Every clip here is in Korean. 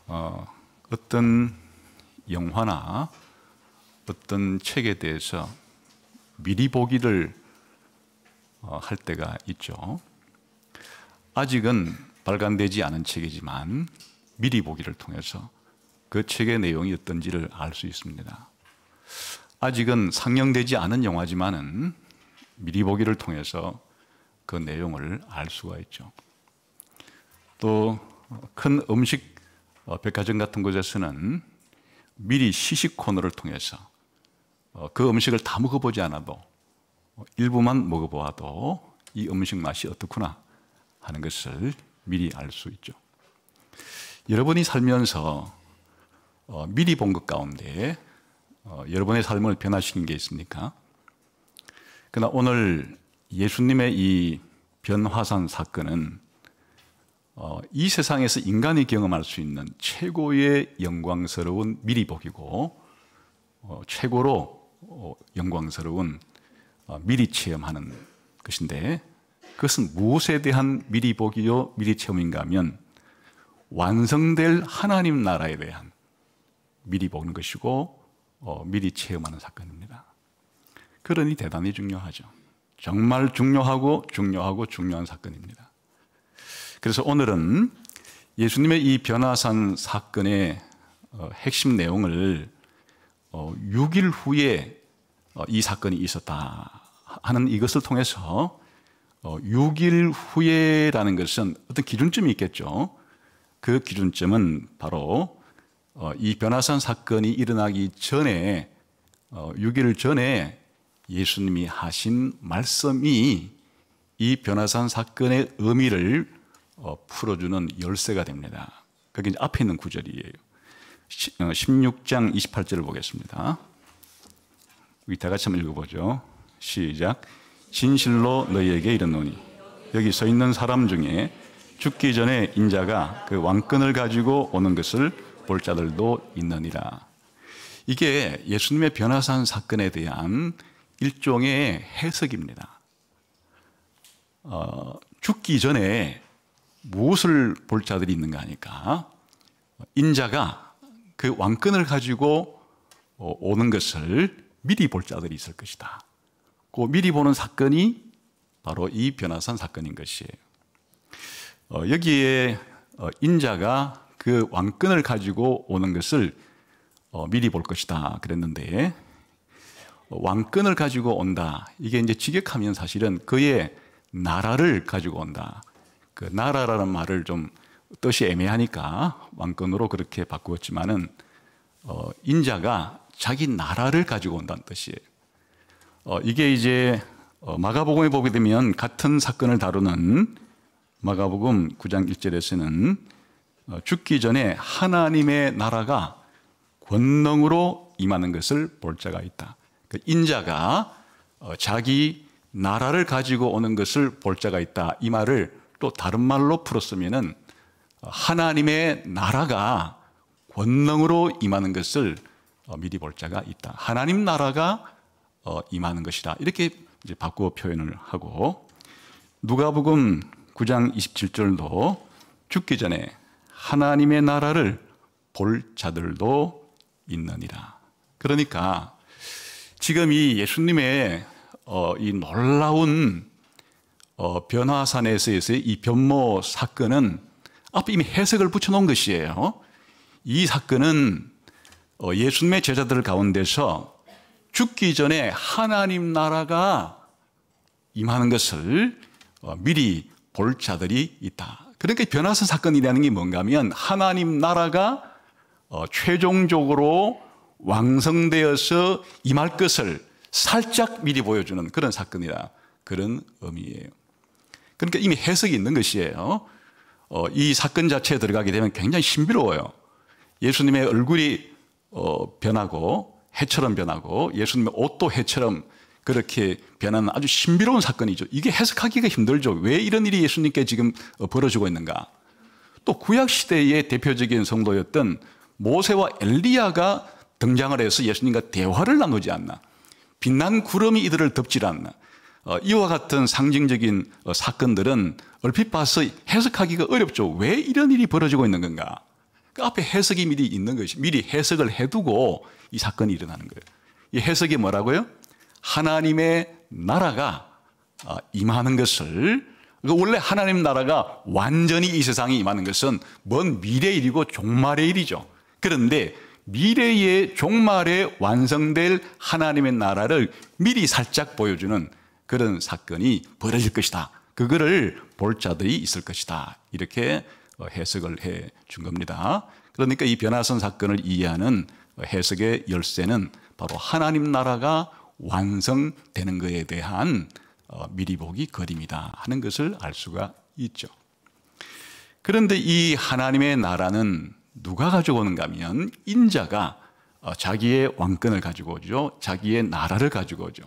어떤 영화나 어떤 책에 대해서 미리 보기를 할 때가 있죠. 아직은 발간되지 않은 책이지만 미리 보기를 통해서 그 책의 내용이 어떤지를 알 수 있습니다. 아직은 상영되지 않은 영화지만은 미리 보기를 통해서 그 내용을 알 수가 있죠. 또 큰 음식 백화점 같은 곳에서는 미리 시식 코너를 통해서 그 음식을 다 먹어보지 않아도 일부만 먹어보아도 이 음식 맛이 어떻구나 하는 것을 미리 알 수 있죠. 여러분이 살면서 미리 본 것 가운데 여러분의 삶을 변화시킨 게 있습니까? 그러나 오늘 예수님의 이 변화산 사건은 이 세상에서 인간이 경험할 수 있는 최고의 영광스러운 미리 보기고 최고로 영광스러운 미리 체험하는 것인데, 그것은 무엇에 대한 미리 보기요 미리 체험인가 하면 완성될 하나님 나라에 대한 미리 보는 것이고 미리 체험하는 사건입니다. 그러니 대단히 중요하죠. 정말 중요한 사건입니다. 그래서 오늘은 예수님의 이 변화산 사건의 핵심 내용을 6일 후에 이 사건이 있었다 하는 이것을 통해서 6일 후에라는 것은 어떤 기준점이 있겠죠. 그 기준점은 바로 이 변화산 사건이 일어나기 전에 6일 전에 예수님이 하신 말씀이 이 변화산 사건의 의미를 풀어주는 열쇠가 됩니다. 그게 이제 앞에 있는 구절이에요. 16장 28절을 보겠습니다. 우리 다 같이 한번 읽어보죠. 시작. 진실로 너희에게 이르노니 여기 서 있는 사람 중에 죽기 전에 인자가 그 왕권을 가지고 오는 것을 볼 자들도 있느니라. 이게 예수님의 변화산 사건에 대한 일종의 해석입니다. 죽기 전에 무엇을 볼 자들이 있는가 하니까 인자가 그 왕권을 가지고 오는 것을 미리 볼 자들이 있을 것이다. 그 미리 보는 사건이 바로 이 변화산 사건인 것이에요. 여기에 인자가 그 왕권을 가지고 오는 것을 미리 볼 것이다 그랬는데, 왕권을 가지고 온다, 이게 이제 직역하면 사실은 그의 나라를 가지고 온다. 그 나라라는 말을 좀 뜻이 애매하니까 왕권으로 그렇게 바꾸었지만은 인자가 자기 나라를 가지고 온다는 뜻이에요. 이게 이제 마가복음에 보게 되면 같은 사건을 다루는 마가복음 9장 1절에서는 죽기 전에 하나님의 나라가 권능으로 임하는 것을 볼 자가 있다. 그 인자가 자기 나라를 가지고 오는 것을 볼 자가 있다. 이 말을 또 다른 말로 풀었으면은 하나님의 나라가 권능으로 임하는 것을 미리 볼 자가 있다. 하나님 나라가 임하는 것이다. 이렇게 이제 바꾸어 표현을 하고, 누가복음 9장 27절도 죽기 전에 하나님의 나라를 볼 자들도 있느니라. 그러니까 지금 이 예수님의 이 놀라운 변화산에서의 이 변모 사건은 앞에 이미 해석을 붙여놓은 것이에요. 이 사건은 예수님의 제자들 가운데서 죽기 전에 하나님 나라가 임하는 것을 미리 볼 자들이 있다. 그러니까 변화산 사건이라는 게 뭔가 하면 하나님 나라가 최종적으로 완성되어서 임할 것을 살짝 미리 보여주는 그런 사건이다. 그런 의미예요. 그러니까 이미 해석이 있는 것이에요. 이 사건 자체에 들어가게 되면 굉장히 신비로워요. 예수님의 얼굴이 변하고 해처럼 변하고 예수님의 옷도 해처럼 그렇게 변하는 아주 신비로운 사건이죠. 이게 해석하기가 힘들죠. 왜 이런 일이 예수님께 지금 벌어지고 있는가. 또 구약시대의 대표적인 성도였던 모세와 엘리야가 등장을 해서 예수님과 대화를 나누지 않나. 빛난 구름이 이들을 덮질 않나. 이와 같은 상징적인 사건들은 얼핏 봐서 해석하기가 어렵죠. 왜 이런 일이 벌어지고 있는 건가? 그 앞에 해석이 미리 있는 것이, 미리 해석을 해두고 이 사건이 일어나는 거예요. 이 해석이 뭐라고요? 하나님의 나라가 임하는 것을, 원래 하나님 나라가 완전히 이 세상에 임하는 것은 먼 미래 일이고 종말의 일이죠. 그런데 미래의 종말에 완성될 하나님의 나라를 미리 살짝 보여주는 그런 사건이 벌어질 것이다. 그거를 볼 자들이 있을 것이다. 이렇게 해석을 해 준 겁니다. 그러니까 이 변화선 사건을 이해하는 해석의 열쇠는 바로 하나님 나라가 완성되는 것에 대한 미리 보기 그림이다 하는 것을 알 수가 있죠. 그런데 이 하나님의 나라는 누가 가지고 오는가 하면 인자가 자기의 왕권을 가지고 오죠. 자기의 나라를 가지고 오죠.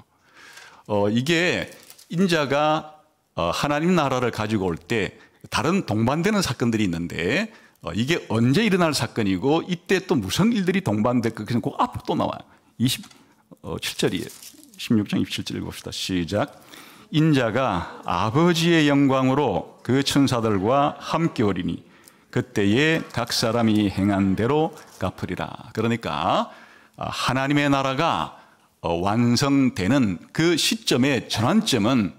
이게 인자가 하나님 나라를 가지고 올 때 다른 동반되는 사건들이 있는데 이게 언제 일어날 사건이고 이때 또 무슨 일들이 동반될 것은 그 앞으로 또 나와요. 27절이에요. 16장 27절 읽읍시다. 시작. 인자가 아버지의 영광으로 그 천사들과 함께 오리니 그때에 각 사람이 행한 대로 갚으리라. 그러니까 하나님의 나라가 완성되는 그 시점의 전환점은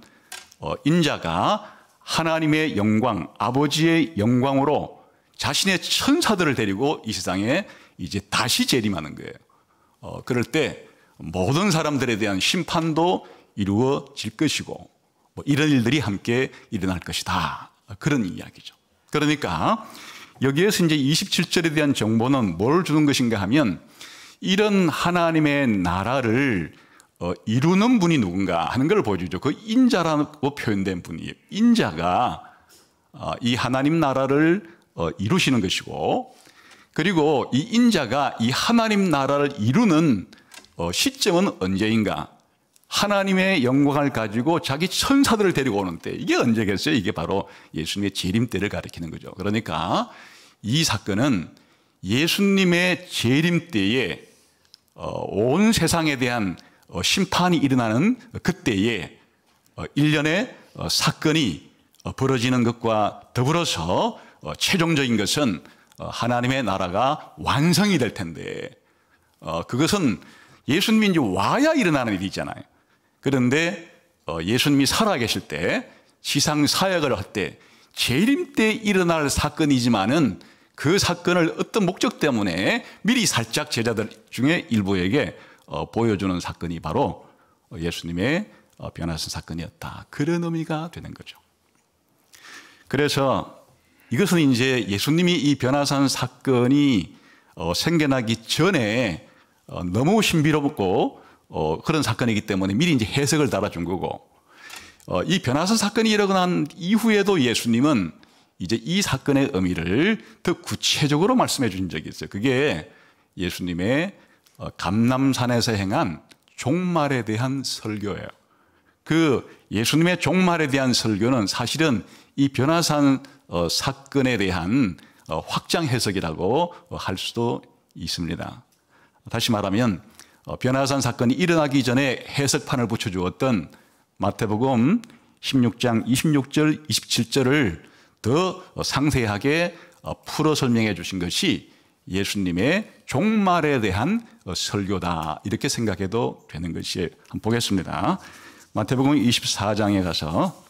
인자가 하나님의 영광, 아버지의 영광으로 자신의 천사들을 데리고 이 세상에 이제 다시 재림하는 거예요. 그럴 때 모든 사람들에 대한 심판도 이루어질 것이고 이런 일들이 함께 일어날 것이다. 그런 이야기죠. 그러니까 여기에서 이제 27절에 대한 정보는 뭘 주는 것인가 하면 이런 하나님의 나라를 이루는 분이 누군가 하는 걸 보여주죠. 그 인자라고 표현된 분이에요. 인자가 이 하나님 나라를 이루시는 것이고, 그리고 이 인자가 이 하나님 나라를 이루는 시점은 언제인가? 하나님의 영광을 가지고 자기 천사들을 데리고 오는 때, 이게 언제겠어요? 이게 바로 예수님의 재림 때를 가리키는 거죠. 그러니까 이 사건은 예수님의 재림 때에 온 세상에 대한 심판이 일어나는 그때에 일련의 사건이 벌어지는 것과 더불어서 최종적인 것은 하나님의 나라가 완성이 될 텐데, 그것은 예수님이 이제 와야 일어나는 일이잖아요. 그런데 예수님이 살아계실 때, 지상 사역을 할 때, 재림 때 일어날 사건이지만은 그 사건을 어떤 목적 때문에 미리 살짝 제자들 중에 일부에게 보여주는 사건이 바로 예수님의 변화선 사건이었다. 그런 의미가 되는 거죠. 그래서 이것은 이제 예수님이 이 변화산 사건이 생겨나기 전에 너무 신비롭고 그런 사건이기 때문에 미리 이제 해석을 달아준 거고, 이 변화산 사건이 일어난 이후에도 예수님은 이제 이 사건의 의미를 더 구체적으로 말씀해 주신 적이 있어요. 그게 예수님의 감람산에서 행한 종말에 대한 설교예요. 그 예수님의 종말에 대한 설교는 사실은 이 변화산 사건에 대한 확장 해석이라고 할 수도 있습니다. 다시 말하면 변화산 사건이 일어나기 전에 해석판을 붙여주었던 마태복음 16장 26절, 27절을 더 상세하게 풀어 설명해 주신 것이 예수님의 종말에 대한 설교다, 이렇게 생각해도 되는 것이, 한번 보겠습니다. 마태복음 24장에 가서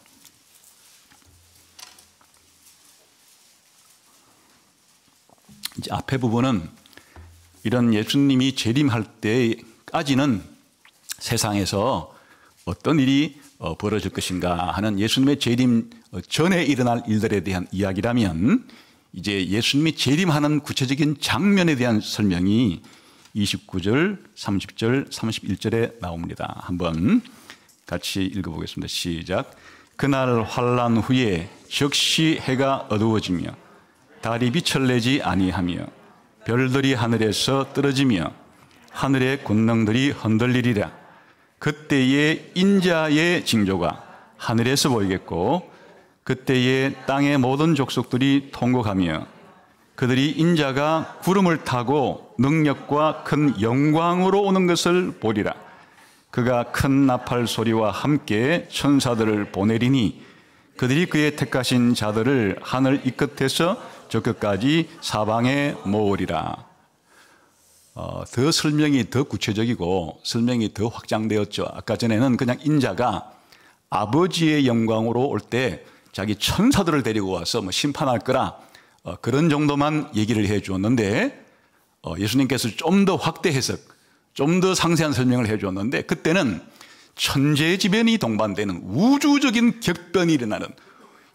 이제 앞에 부분은 이런 예수님이 재림할 때까지는 세상에서 어떤 일이 벌어질 것인가 하는 예수님의 재림 전에 일어날 일들에 대한 이야기라면, 이제 예수님이 재림하는 구체적인 장면에 대한 설명이 29절, 30절, 31절에 나옵니다. 한번 같이 읽어보겠습니다. 시작. 그날 환난 후에 즉시 해가 어두워지며 달이 빛을 내지 아니하며 별들이 하늘에서 떨어지며 하늘의 군능들이 흔들리리라. 그때에 인자의 징조가 하늘에서 보이겠고 그때에 땅의 모든 족속들이 통곡하며 그들이 인자가 구름을 타고 능력과 큰 영광으로 오는 것을 보리라. 그가 큰 나팔 소리와 함께 천사들을 보내리니 그들이 그의 택하신 자들을 하늘 이 끝에서 저 끝까지 사방에 모으리라. 더 설명이 더 구체적이고 설명이 더 확장되었죠. 아까 전에는 그냥 인자가 아버지의 영광으로 올 때 자기 천사들을 데리고 와서 뭐 심판할 거라 그런 정도만 얘기를 해 주었는데 예수님께서 좀 더 확대 해석, 좀 더 상세한 설명을 해 주었는데 그때는 천재지변이 동반되는 우주적인 격변이 일어나는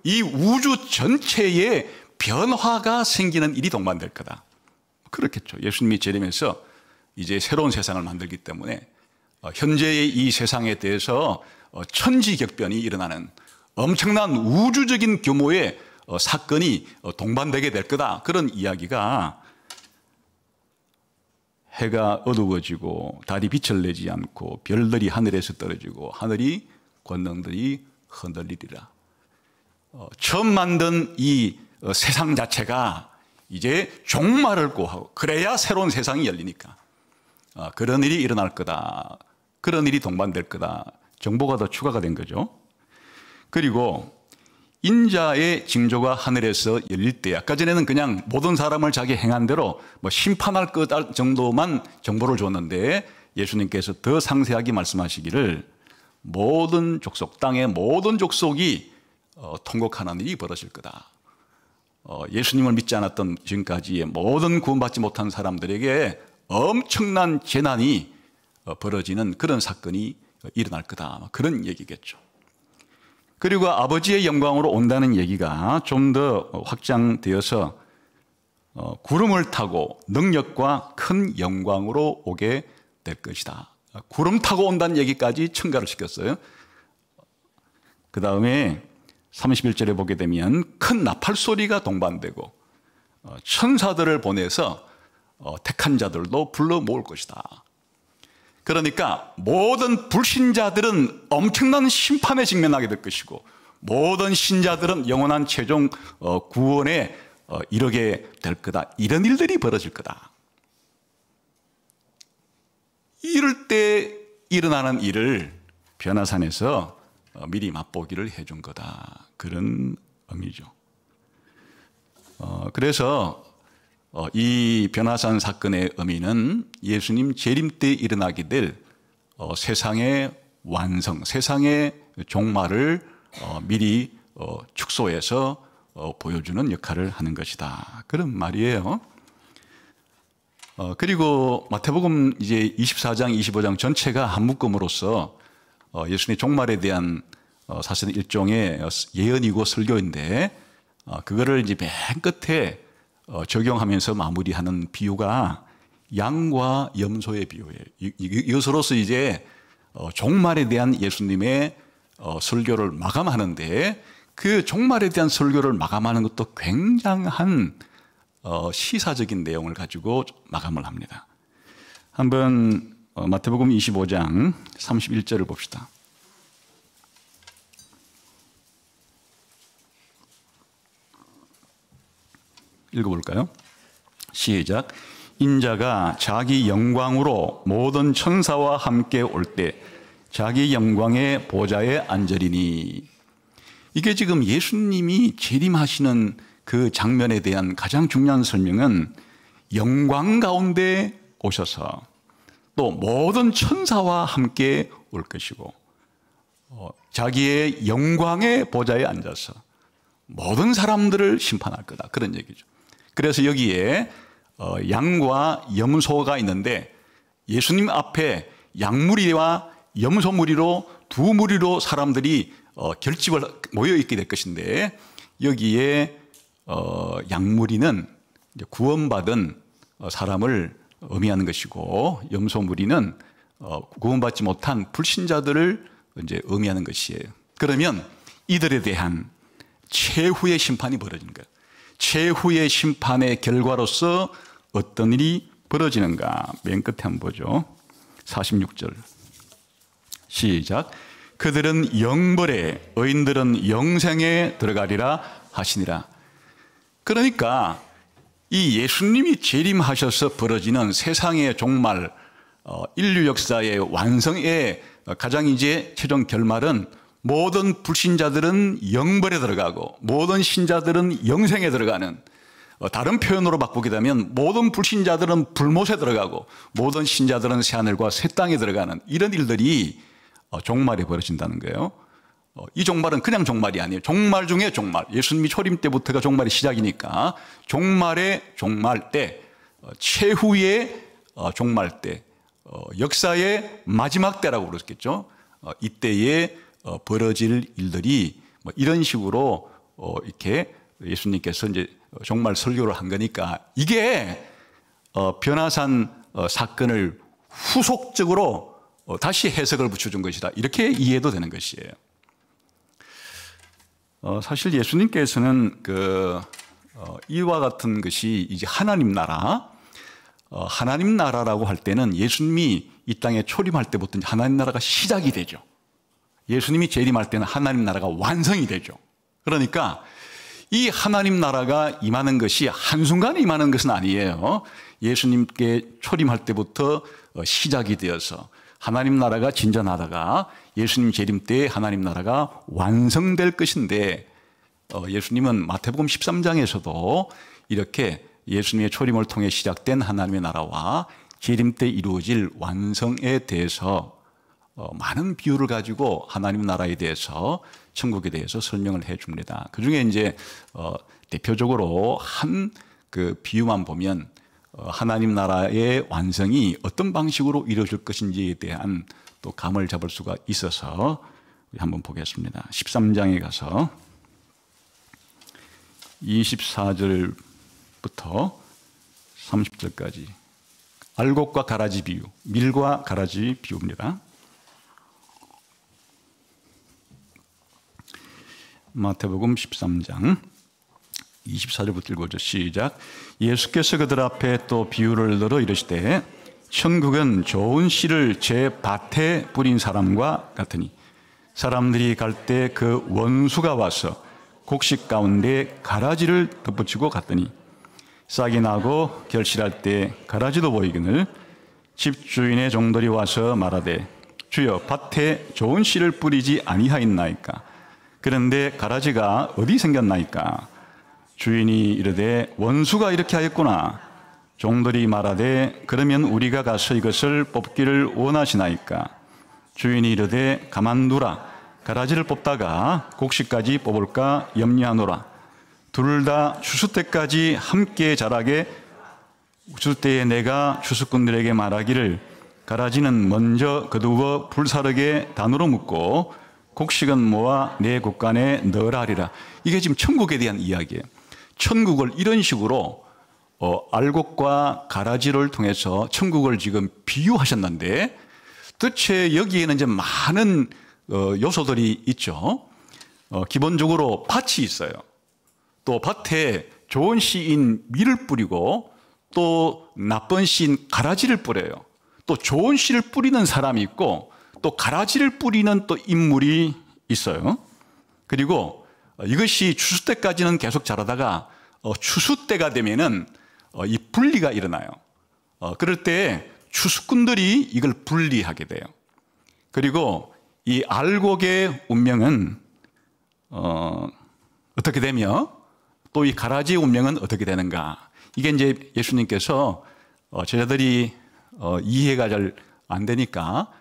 이 우주 전체에 변화가 생기는 일이 동반될 거다. 그렇겠죠. 예수님이 재림해서 이제 새로운 세상을 만들기 때문에 현재의 이 세상에 대해서 천지격변이 일어나는 엄청난 우주적인 규모의 사건이 동반되게 될 거다. 그런 이야기가 해가 어두워지고 달이 빛을 내지 않고 별들이 하늘에서 떨어지고 하늘이 권능들이 흔들리리라. 처음 만든 이 세상 자체가 이제 종말을 고하고 그래야 새로운 세상이 열리니까 그런 일이 일어날 거다. 그런 일이 동반될 거다. 정보가 더 추가가 된 거죠. 그리고 인자의 징조가 하늘에서 열릴 때 아까 전에는 그냥 모든 사람을 자기 행한 대로 뭐 심판할 것 정도만 정보를 줬는데 예수님께서 더 상세하게 말씀하시기를 모든 족속, 땅의 모든 족속이 통곡하는 일이 벌어질 거다. 예수님을 믿지 않았던 지금까지의 모든 구원받지 못한 사람들에게 엄청난 재난이 벌어지는 그런 사건이 일어날 거다. 그런 얘기겠죠. 그리고 아버지의 영광으로 온다는 얘기가 좀 더 확장되어서 구름을 타고 능력과 큰 영광으로 오게 될 것이다. 구름 타고 온다는 얘기까지 첨가를 시켰어요. 그 다음에 31절에 보게 되면 큰 나팔 소리가 동반되고 천사들을 보내서 택한 자들도 불러 모을 것이다. 그러니까 모든 불신자들은 엄청난 심판에 직면하게 될 것이고 모든 신자들은 영원한 최종 구원에 이르게 될 거다. 이런 일들이 벌어질 거다. 이럴 때 일어나는 일을 변화산에서 미리 맛보기를 해준 거다. 그런 의미죠. 그래서 이 변화산 사건의 의미는 예수님 재림 때 일어나게 될 세상의 완성, 세상의 종말을 미리 축소해서 보여주는 역할을 하는 것이다. 그런 말이에요. 그리고 마태복음 이제 24장, 25장 전체가 한 묶음으로써 예수님의 종말에 대한 사실은 일종의 예언이고 설교인데 그거를 이제 맨 끝에 적용하면서 마무리하는 비유가 양과 염소의 비유예요. 이것으로서 이제 종말에 대한 예수님의 설교를 마감하는데 그 종말에 대한 설교를 마감하는 것도 굉장한 시사적인 내용을 가지고 마감을 합니다. 한번 마태복음 25장 31절을 봅시다. 읽어볼까요? 시작. 인자가 자기 영광으로 모든 천사와 함께 올 때 자기 영광의 보좌에 앉으리니. 이게 지금 예수님이 재림하시는 그 장면에 대한 가장 중요한 설명은 영광 가운데 오셔서 또 모든 천사와 함께 올 것이고 자기의 영광의 보좌에 앉아서 모든 사람들을 심판할 거다. 그런 얘기죠. 그래서 여기에 양과 염소가 있는데 예수님 앞에 양무리와 염소무리로 두 무리로 사람들이 결집을 모여 있게 될 것인데 여기에 양무리는 구원받은 사람을 의미하는 것이고 염소무리는 구원받지 못한 불신자들을 이제 의미하는 것이에요. 그러면 이들에 대한 최후의 심판이 벌어지는 거예요. 최후의 심판의 결과로서 어떤 일이 벌어지는가? 맨 끝에 한번 보죠. 46절 시작. 그들은 영벌에 의인들은 영생에 들어가리라 하시니라. 그러니까 이 예수님이 재림하셔서 벌어지는 세상의 종말, 인류 역사의 완성의 가장 이제 최종 결말은 모든 불신자들은 영벌에 들어가고 모든 신자들은 영생에 들어가는 다른 표현으로 바꾸게 되면 모든 불신자들은 불못에 들어가고 모든 신자들은 새하늘과 새 땅에 들어가는 이런 일들이 종말에 벌어진다는 거예요. 이 종말은 그냥 종말이 아니에요. 종말 중에 종말. 예수님이 초림 때부터가 종말의 시작이니까 종말의 종말 때, 최후의 종말 때, 역사의 마지막 때라고 그랬겠죠. 이때에 벌어질 일들이 이런 식으로 이렇게 예수님께서 이제 종말 설교를 한 거니까 이게 변화산 사건을 후속적으로 다시 해석을 붙여준 것이다. 이렇게 이해도 되는 것이에요. 사실 예수님께서는 이와 같은 것이 이제 하나님 나라, 하나님 나라라고 할 때는 예수님이 이 땅에 초림할 때부터 하나님 나라가 시작이 되죠. 예수님이 재림할 때는 하나님 나라가 완성이 되죠. 그러니까 이 하나님 나라가 임하는 것이 한순간에 임하는 것은 아니에요. 예수님께 초림할 때부터 시작이 되어서 하나님 나라가 진전하다가 예수님 재림 때 하나님 나라가 완성될 것인데, 예수님은 마태복음 13장에서도 이렇게 예수님의 초림을 통해 시작된 하나님의 나라와 재림 때 이루어질 완성에 대해서 많은 비유를 가지고 하나님 나라에 대해서, 천국에 대해서 설명을 해 줍니다. 그 중에 이제 대표적으로 한 그 비유만 보면 하나님 나라의 완성이 어떤 방식으로 이루어질 것인지에 대한 또 감을 잡을 수가 있어서 한번 보겠습니다. 13장에 가서 24절부터 30절까지 알곡과 가라지 비유, 밀과 가라지 비유입니다. 마태복음 13장 24절부터 읽어줘. 시작. 예수께서 그들 앞에 또 비유를 늘어 이르시되 천국은 좋은 씨를 제 밭에 뿌린 사람과 같으니 사람들이 갈 때 그 원수가 와서 곡식 가운데 가라지를 덧붙이고 갔더니 싹이 나고 결실할 때 가라지도 보이거늘 집주인의 종들이 와서 말하되 주여 밭에 좋은 씨를 뿌리지 아니하였나이까. 그런데 가라지가 어디 생겼나이까. 주인이 이르되 원수가 이렇게 하였구나. 종들이 말하되 그러면 우리가 가서 이것을 뽑기를 원하시나이까. 주인이 이르되 가만두라. 가라지를 뽑다가 곡식까지 뽑을까 염려하노라. 둘 다 추수 때까지 함께 자라게 추수 때에 내가 추수꾼들에게 말하기를 가라지는 먼저 거두어 불사르게 단으로 묶고 곡식은 모아 내 곳간에 넣으라 하리라. 이게 지금 천국에 대한 이야기예요. 천국을 이런 식으로 알곡과 가라지를 통해서 천국을 지금 비유하셨는데, 도대체 여기에는 이제 많은 요소들이 있죠. 기본적으로 밭이 있어요. 또 밭에 좋은 씨인 밀을 뿌리고 또 나쁜 씨인 가라지를 뿌려요. 또 좋은 씨를 뿌리는 사람이 있고 또 가라지를 뿌리는 또 인물이 있어요. 그리고 이것이 추수 때까지는 계속 자라다가 추수 때가 되면은 이 분리가 일어나요. 그럴 때 추수꾼들이 이걸 분리하게 돼요. 그리고 이 알곡의 운명은 어떻게 되며 또 이 가라지의 운명은 어떻게 되는가. 이게 이제 예수님께서 제자들이 이해가 잘 안 되니까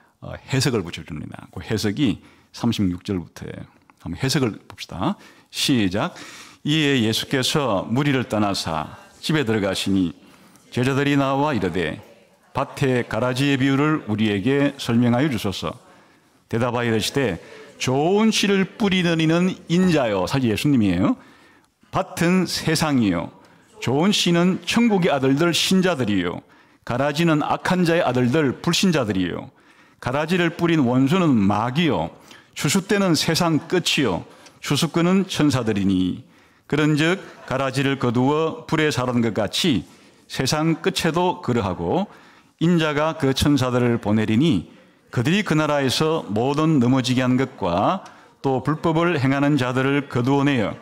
해석을 붙여줍니다. 그 해석이 36절부터예요. 한번 해석을 봅시다. 시작. 이에 예수께서 무리를 떠나사 집에 들어가시니 제자들이 나와 이르되 밭의 가라지의 비유를 우리에게 설명하여 주소서. 대답하여 이르시되 좋은 씨를 뿌리는 이는 인자요. 사실 예수님이에요. 밭은 세상이요. 좋은 씨는 천국의 아들들 신자들이요. 가라지는 악한 자의 아들들 불신자들이요. 가라지를 뿌린 원수는 마귀요. 추수 때는 세상 끝이요. 추수꾼은 천사들이니 그런즉 가라지를 거두어 불에 사르는 것 같이 세상 끝에도 그러하고 인자가 그 천사들을 보내리니 그들이 그 나라에서 모든 넘어지게 한 것과 또 불법을 행하는 자들을 거두어내어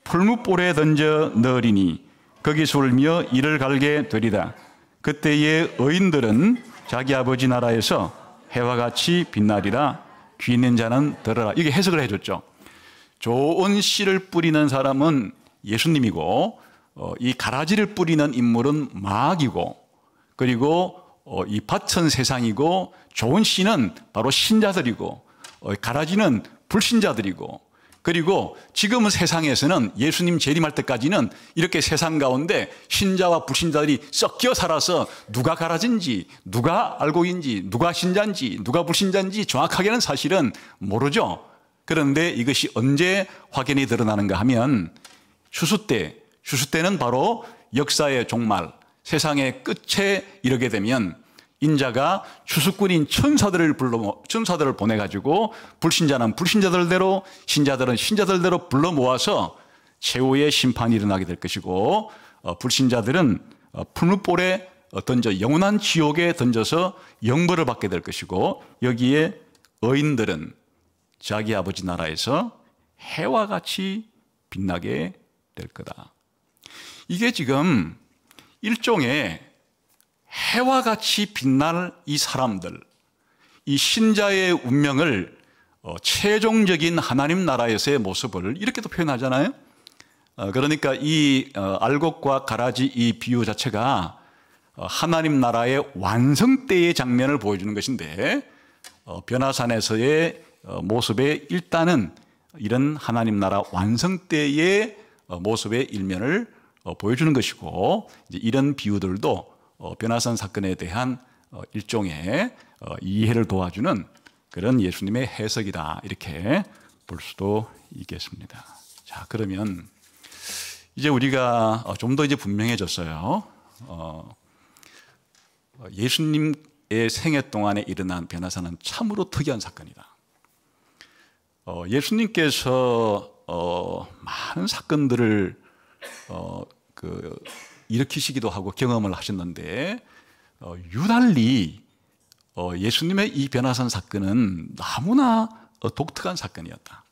풀무불에 던져 넣으리니 거기서 울며 이를 갈게 되리다. 그때의 의인들은 자기 아버지 나라에서 해와 같이 빛나리라. 귀 있는 자는 들어라. 이게 해석을 해줬죠. 좋은 씨를 뿌리는 사람은 예수님이고 이 가라지를 뿌리는 인물은 마귀고, 그리고 이 밭은 세상이고, 좋은 씨는 바로 신자들이고, 가라지는 불신자들이고, 그리고 지금은 세상에서는 예수님 재림할 때까지는 이렇게 세상 가운데 신자와 불신자들이 섞여 살아서 누가 가라지인지, 누가 알고인지, 누가 신자인지, 누가 불신자인지 정확하게는 사실은 모르죠. 그런데 이것이 언제 확연히 드러나는가 하면 추수 때는 바로 역사의 종말, 세상의 끝에 이르게 되면 인자가 추수꾼인 천사들을 보내가지고 불신자는 불신자들대로, 신자들은 신자들대로 불러 모아서 최후의 심판이 일어나게 될 것이고, 불신자들은 풀무불에 영원한 지옥에 던져서 영벌을 받게 될 것이고, 여기에 의인들은 자기 아버지 나라에서 해와 같이 빛나게 될 거다. 이게 지금 일종의 해와 같이 빛날 이 사람들, 이 신자의 운명을 최종적인 하나님 나라에서의 모습을 이렇게도 표현하잖아요. 그러니까 이 알곡과 가라지 이 비유 자체가 하나님 나라의 완성 때의 장면을 보여주는 것인데, 변화산에서의 모습의 일단은 이런 하나님 나라 완성 때의 모습의 일면을 보여주는 것이고, 이제 이런 비유들도 변화산 사건에 대한 일종의 이해를 도와주는 그런 예수님의 해석이다, 이렇게 볼 수도 있겠습니다. 자, 그러면 이제 우리가 좀 더 이제 분명해졌어요. 예수님의 생애 동안에 일어난 변화산은 참으로 특이한 사건이다. 예수님께서 많은 사건들을 일으키시기도 하고 경험을 하셨는데, 유달리 예수님의 이 변화산 사건은 너무나 독특한 사건이었다.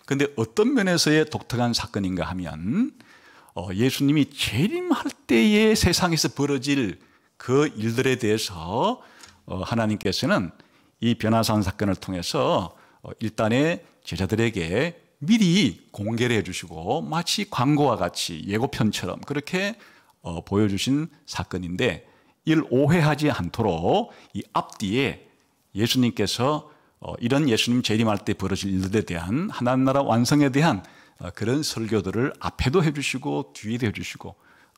그런데 어떤 면에서의 독특한 사건인가 하면, 예수님이 재림할 때의 세상에서 벌어질 그 일들에 대해서 하나님께서는 이 변화산 사건을 통해서 일단의 제자들에게 미리 공개를 해주시고, 마치 광고와 같이 예고편처럼 그렇게 보여주신 사건인데, 이를 오해하지 않도록 이 앞뒤에 예수님께서 이런 예수님 재림할 때 벌어질 일들에 대한, 하나님 나라 완성에 대한 그런 설교들을 앞에도 해주시고 뒤에도 해주시고,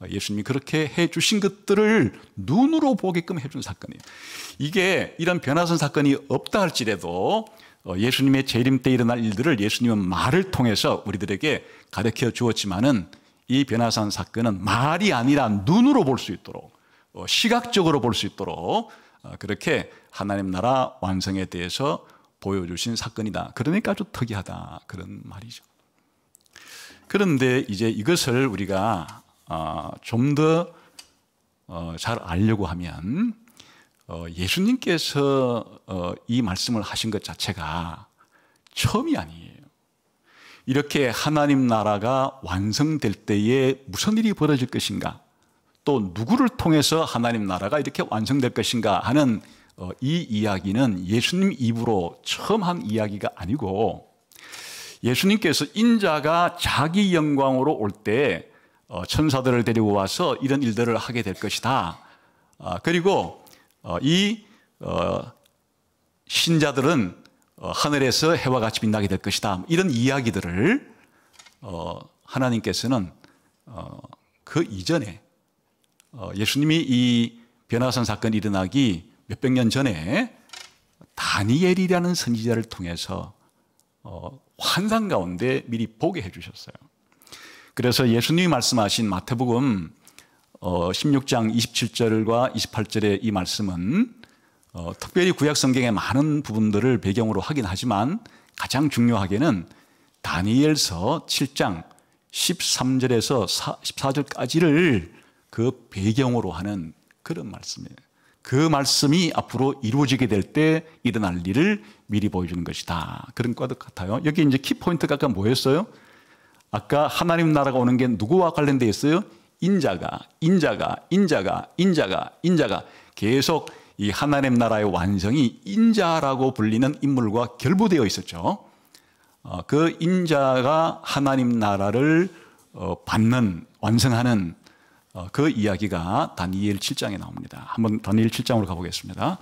예수님이 그렇게 해주신 것들을 눈으로 보게끔 해준 사건이에요. 이게 이런 변화선 사건이 없다 할지라도 예수님의 재림 때 일어날 일들을 예수님은 말을 통해서 우리들에게 가르쳐 주었지만은, 이 변화산 사건은 말이 아니라 눈으로 볼 수 있도록, 시각적으로 볼 수 있도록 그렇게 하나님 나라 완성에 대해서 보여주신 사건이다. 그러니까 아주 특이하다, 그런 말이죠. 그런데 이제 이것을 우리가 좀 더 잘 알려고 하면, 예수님께서 이 말씀을 하신 것 자체가 처음이 아니에요. 이렇게 하나님 나라가 완성될 때에 무슨 일이 벌어질 것인가, 또 누구를 통해서 하나님 나라가 이렇게 완성될 것인가 하는 이 이야기는 예수님 입으로 처음 한 이야기가 아니고, 예수님께서 인자가 자기 영광으로 올 때 천사들을 데리고 와서 이런 일들을 하게 될 것이다. 그리고 이 신자들은 하늘에서 해와 같이 빛나게 될 것이다, 이런 이야기들을 하나님께서는 그 이전에, 예수님이 이 변화산 사건이 일어나기 몇백 년 전에 다니엘이라는 선지자를 통해서 환상 가운데 미리 보게 해주셨어요. 그래서 예수님이 말씀하신 마태복음 16장 27절과 28절의 이 말씀은 특별히 구약 성경의 많은 부분들을 배경으로 하긴 하지만, 가장 중요하게는 다니엘서 7장 13절에서 14절까지를 그 배경으로 하는 그런 말씀이에요. 그 말씀이 앞으로 이루어지게 될 때 일어날 일을 미리 보여주는 것이다, 그런 것 같아요. 여기 이제 키포인트가 아까 뭐였어요? 아까 하나님 나라가 오는 게 누구와 관련되어 있어요? 인자가 계속 이 하나님 나라의 완성이 인자라고 불리는 인물과 결부되어 있었죠. 그 인자가 하나님 나라를 받는, 완성하는 그 이야기가 다니엘 7장에 나옵니다. 한번 다니엘 7장으로 가보겠습니다.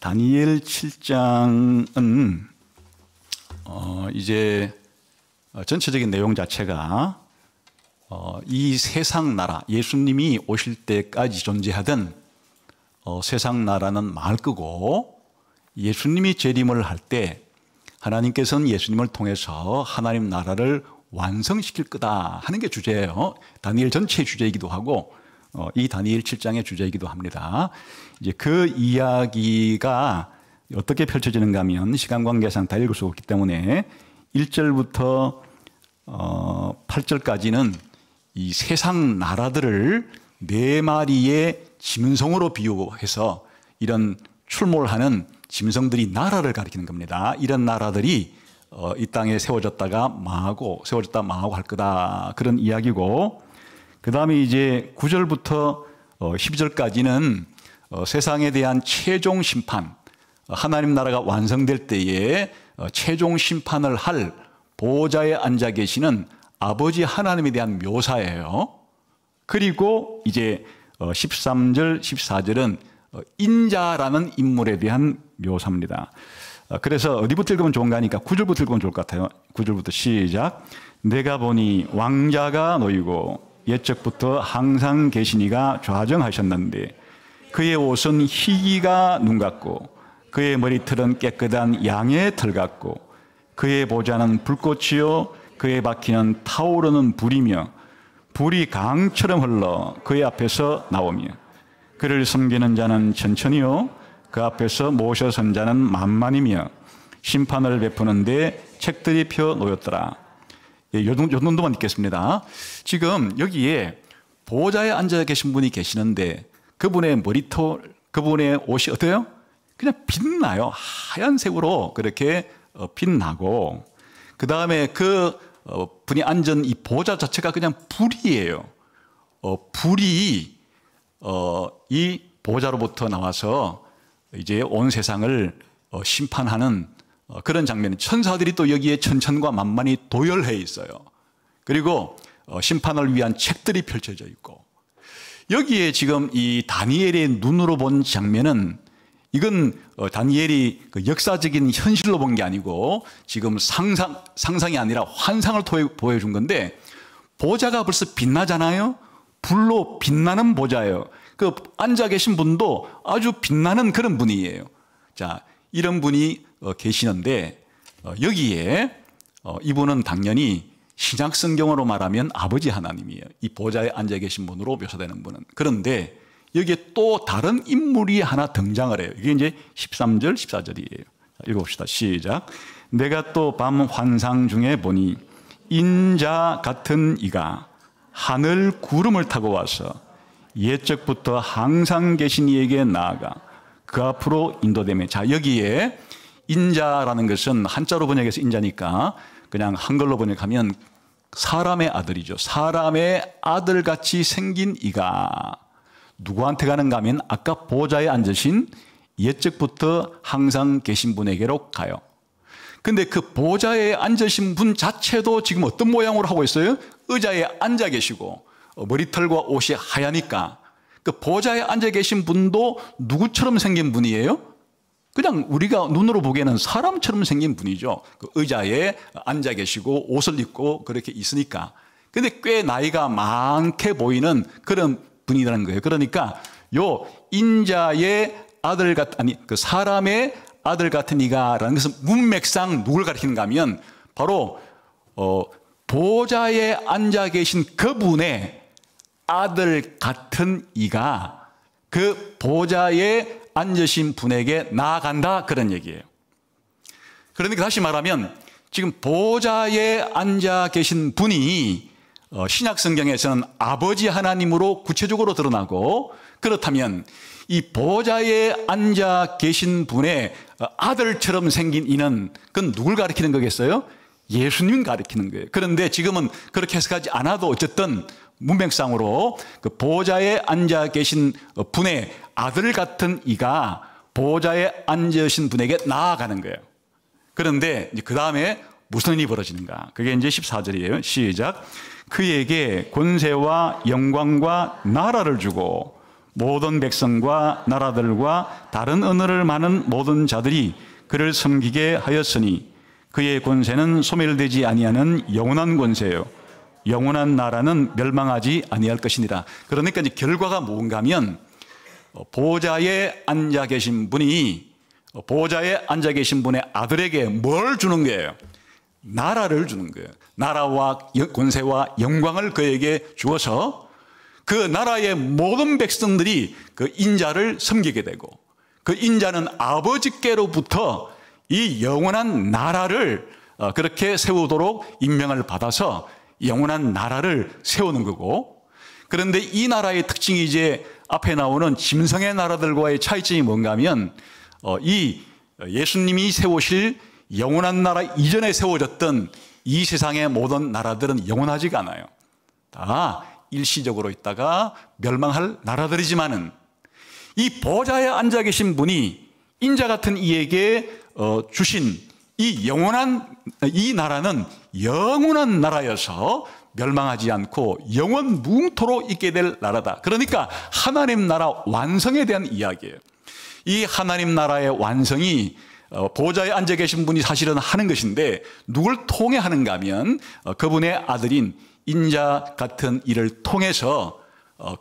다니엘 7장은 이제 전체적인 내용 자체가 이 세상 나라, 예수님이 오실 때까지 존재하던 세상 나라는 말 끄고 예수님이 재림을 할 때 하나님께서는 예수님을 통해서 하나님 나라를 완성시킬 거다 하는 게 주제예요. 다니엘 전체의 주제이기도 하고 이 다니엘 7장의 주제이기도 합니다. 이제 그 이야기가 어떻게 펼쳐지는가 하면 시간 관계상 다 읽을 수 없기 때문에 1절부터 8절까지는 이 세상 나라들을 4마리의 짐승으로 비유해서 이런 출몰하는 짐승들이 나라를 가리키는 겁니다. 이런 나라들이 이 땅에 세워졌다가 망하고 할 거다, 그런 이야기고, 그 다음에 이제 9절부터 12절까지는 세상에 대한 최종 심판, 하나님 나라가 완성될 때에 최종 심판을 할 보호자에 앉아 계시는 아버지 하나님에 대한 묘사예요. 그리고 이제 13절, 14절은 인자라는 인물에 대한 묘사입니다. 그래서 어디부터 읽으면 좋은가 하니까 9절부터 읽으면 좋을 것 같아요. 9절부터 시작. 내가 보니 왕자가 놓이고 옛적부터 항상 계시니가 좌정하셨는데 그의 옷은 희기가 눈 같고 그의 머리털은 깨끗한 양의 털 같고 그의 보좌는 불꽃이요 그의 바퀴는 타오르는 불이며 불이 강처럼 흘러 그의 앞에서 나오며 그를 섬기는 자는 천천히요 그 앞에서 모셔 선 자는 만만이며 심판을 베푸는데 책들이 펴 놓였더라. 요 정도만 읽겠습니다. 지금 여기에 보호자에 앉아 계신 분이 계시는데 그분의 머리털, 그분의 옷이 어때요? 그냥 빛나요. 하얀색으로 그렇게 빛나고, 그 다음에 그 분이 앉은 이 보호자 자체가 그냥 불이에요. 불이 이 보호자로부터 나와서 이제 온 세상을 심판하는 그런 장면이, 천사들이 또 여기에 천천과 만만히 도열해 있어요. 그리고 심판을 위한 책들이 펼쳐져 있고, 여기에 지금 이 다니엘의 눈으로 본 장면은, 이건 다니엘이 그 역사적인 현실로 본 게 아니고 지금 상상이 아니라 환상을 보여준 건데, 보좌가 벌써 빛나잖아요. 불로 빛나는 보좌예요. 그 앉아 계신 분도 아주 빛나는 그런 분이에요. 자, 이런 분이 계시는데 여기에 이분은 당연히 신약 성경으로 말하면 아버지 하나님이에요. 이 보좌에 앉아 계신 분으로 묘사되는 분은. 그런데 여기에 또 다른 인물이 하나 등장을 해요. 이게 이제 13절, 14절이에요. 읽어봅시다. 시작. 내가 또 밤 환상 중에 보니 인자 같은 이가 하늘 구름을 타고 와서 옛적부터 항상 계신 이에게 나아가 그 앞으로 인도되며. 자, 여기에 인자라는 것은 한자로 번역해서 인자니까 그냥 한글로 번역하면 사람의 아들이죠. 사람의 아들같이 생긴 이가 누구한테 가는가 하면 아까 보좌에 앉으신 옛적부터 항상 계신 분에게로 가요. 근데 그 보좌에 앉으신 분 자체도 지금 어떤 모양으로 하고 있어요? 의자에 앉아 계시고 머리털과 옷이 하얘니까 그 보좌에 앉아 계신 분도 누구처럼 생긴 분이에요? 그냥 우리가 눈으로 보기에는 사람처럼 생긴 분이죠. 그 의자에 앉아 계시고 옷을 입고 그렇게 있으니까. 근데 꽤 나이가 많게 보이는 그런 분이라는 거예요. 그러니까 요 인자의 아들 그 사람의 아들 같은 이가라는 것은 문맥상 누굴 가리키는가 하면 바로 보좌에 앉아 계신 그분의 아들 같은 이가 그 보좌에 앉으신 분에게 나아간다, 그런 얘기예요. 그러니까 다시 말하면 지금 보좌에 앉아 계신 분이 신약 성경에서는 아버지 하나님으로 구체적으로 드러나고, 그렇다면 이 보좌에 앉아 계신 분의 아들처럼 생긴 이는 그건 누굴 가리키는 거겠어요? 예수님 가리키는 거예요. 그런데 지금은 그렇게 해석하지 않아도 어쨌든 문맥상으로 그 보좌에 앉아 계신 분의 아들 같은 이가 보좌에 앉으신 분에게 나아가는 거예요. 그런데 그 다음에 무슨 일이 벌어지는가? 그게 이제 14절이에요. 시작. 그에게 권세와 영광과 나라를 주고 모든 백성과 나라들과 다른 언어를 많은 모든 자들이 그를 섬기게 하였으니 그의 권세는 소멸되지 아니하는 영원한 권세요. 영원한 나라는 멸망하지 아니할 것이니라. 그러니까 이제 결과가 뭔가 하면 보좌에 앉아 계신 분이 보좌에 앉아 계신 분의 아들에게 뭘 주는 거예요? 나라를 주는 거예요. 나라와 권세와 영광을 그에게 주어서 그 나라의 모든 백성들이 그 인자를 섬기게 되고 그 인자는 아버지께로부터 이 영원한 나라를 그렇게 세우도록 임명을 받아서 영원한 나라를 세우는 거고, 그런데 이 나라의 특징이 이제 앞에 나오는 짐승의 나라들과의 차이점이 뭔가 하면 이 예수님이 세우실 영원한 나라 이전에 세워졌던 이 세상의 모든 나라들은 영원하지가 않아요. 다 일시적으로 있다가 멸망할 나라들이지만은 이 보좌에 앉아 계신 분이 인자 같은 이에게 주신 이 영원한 이 나라는 영원한 나라여서 멸망하지 않고 영원 무궁토록 있게 될 나라다. 그러니까 하나님 나라 완성에 대한 이야기예요. 이 하나님 나라의 완성이 보좌에 앉아 계신 분이 사실은 하는 것인데 누굴 통해 하는가 하면 그분의 아들인 인자 같은 이를 통해서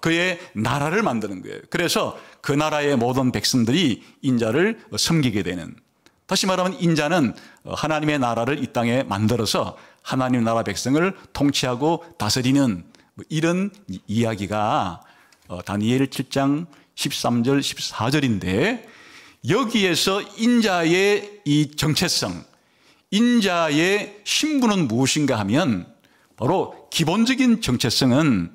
그의 나라를 만드는 거예요. 그래서 그 나라의 모든 백성들이 인자를 섬기게 되는, 다시 말하면 인자는 하나님의 나라를 이 땅에 만들어서 하나님 나라 백성을 통치하고 다스리는 이런 이야기가 다니엘 7장 13절 14절인데, 여기에서 인자의 이 정체성, 인자의 신분은 무엇인가 하면 바로 기본적인 정체성은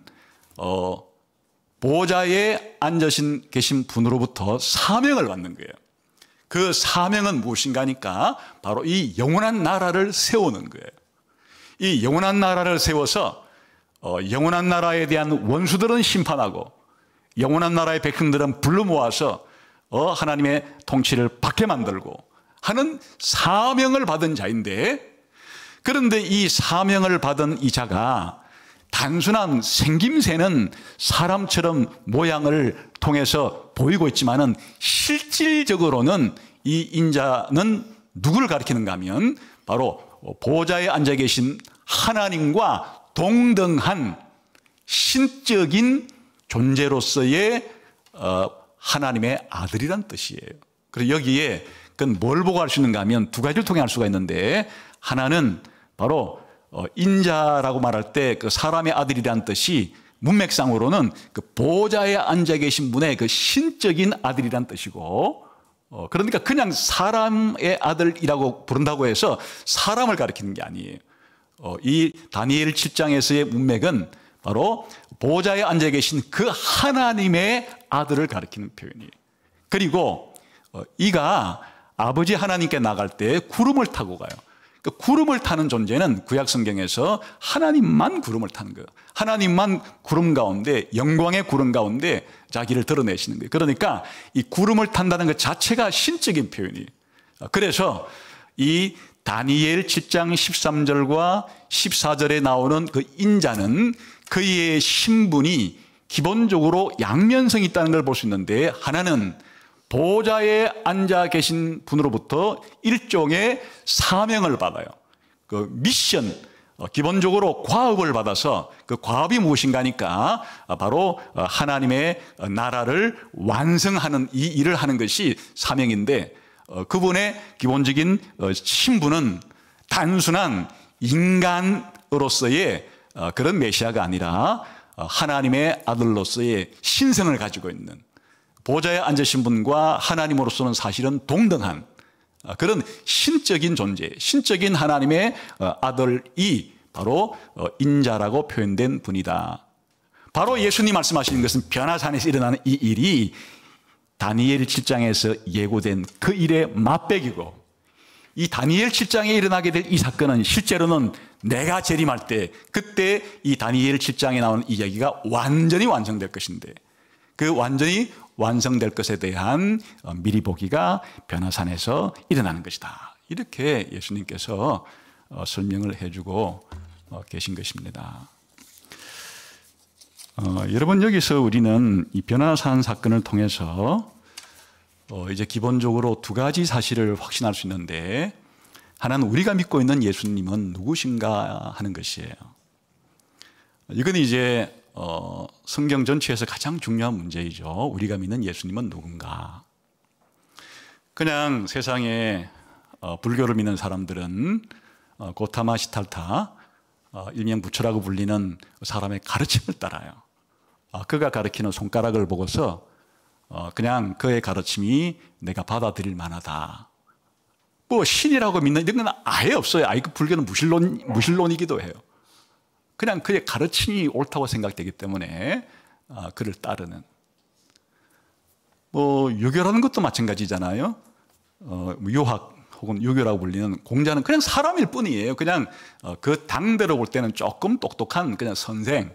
보좌에 앉아 계신 분으로부터 사명을 받는 거예요. 그 사명은 무엇인가 하니까 바로 이 영원한 나라를 세우는 거예요. 이 영원한 나라를 세워서 영원한 나라에 대한 원수들은 심판하고 영원한 나라의 백성들은 불러 모아서 하나님의 통치를 받게 만들고 하는 사명을 받은 자인데, 그런데 이 사명을 받은 이 자가 단순한 생김새는 사람처럼 모양을 통해서 보이고 있지만은 실질적으로는 이 인자는 누구를 가리키는가 하면 바로 보좌에 앉아 계신 하나님과 동등한 신적인 존재로서의 하나님의 아들이란 뜻이에요. 그래서 여기에 그건 뭘 보고 알 수 있는가 하면 두 가지를 통해 알 수가 있는데, 하나는 바로 인자라고 말할 때 그 사람의 아들이란 뜻이 문맥상으로는 그 보좌에 앉아 계신 분의 그 신적인 아들이란 뜻이고, 그러니까 그냥 사람의 아들이라고 부른다고 해서 사람을 가리키는 게 아니에요. 이 다니엘 7장에서의 문맥은 바로 보좌에 앉아 계신 그 하나님의 아들을 가리키는 표현이에요. 그리고 이가 아버지 하나님께 나갈 때 구름을 타고 가요. 그 구름을 타는 존재는 구약 성경에서 하나님만 구름을 타는 거예요. 하나님만 구름 가운데, 영광의 구름 가운데 자기를 드러내시는 거예요. 그러니까 이 구름을 탄다는 것 자체가 신적인 표현이에요. 그래서 이 다니엘 7장 13절과 14절에 나오는 그 인자는 그의 신분이 기본적으로 양면성이 있다는 걸 볼 수 있는데, 하나는 보좌에 앉아 계신 분으로부터 일종의 사명을 받아요. 그 미션, 기본적으로 과업을 받아서 그 과업이 무엇인가 하니까 바로 하나님의 나라를 완성하는 이 일을 하는 것이 사명인데, 그분의 기본적인 신분은 단순한 인간으로서의 그런 메시아가 아니라 하나님의 아들로서의 신성을 가지고 있는, 보좌에 앉으신 분과 하나님으로서는 사실은 동등한 그런 신적인 존재, 신적인 하나님의 아들이 바로 인자라고 표현된 분이다. 바로 예수님 말씀하시는 것은 변화산에서 일어나는 이 일이 다니엘 7장에서 예고된 그 일의 맛배기고, 이 다니엘 7장에 일어나게 될 이 사건은 실제로는 내가 재림할 때, 그때 이 다니엘 7장에 나오는 이야기가 완전히 완성될 것인데, 그 완전히 완성될 것에 대한 미리 보기가 변화산에서 일어나는 것이다. 이렇게 예수님께서 설명을 해주고 계신 것입니다. 여러분, 여기서 우리는 이 변화산 사건을 통해서 이제 기본적으로 두 가지 사실을 확신할 수 있는데, 하나는 우리가 믿고 있는 예수님은 누구신가 하는 것이에요. 이건 이제 성경 전체에서 가장 중요한 문제이죠. 우리가 믿는 예수님은 누군가. 그냥 세상에 불교를 믿는 사람들은 고타마 시탈타, 일명 부처라고 불리는 사람의 가르침을 따라요. 그가 가르치는 손가락을 보고서 그냥 그의 가르침이 내가 받아들일 만하다. 뭐 신이라고 믿는 이런 건 아예 없어요. 그 불교는 무신론이기도 해요. 그냥 그의 가르침이 옳다고 생각되기 때문에 그를 따르는. 뭐 유교라는 것도 마찬가지잖아요. 유학 혹은 유교라고 불리는 공자는 그냥 사람일 뿐이에요. 그냥 그 당대로 볼 때는 조금 똑똑한 그냥 선생.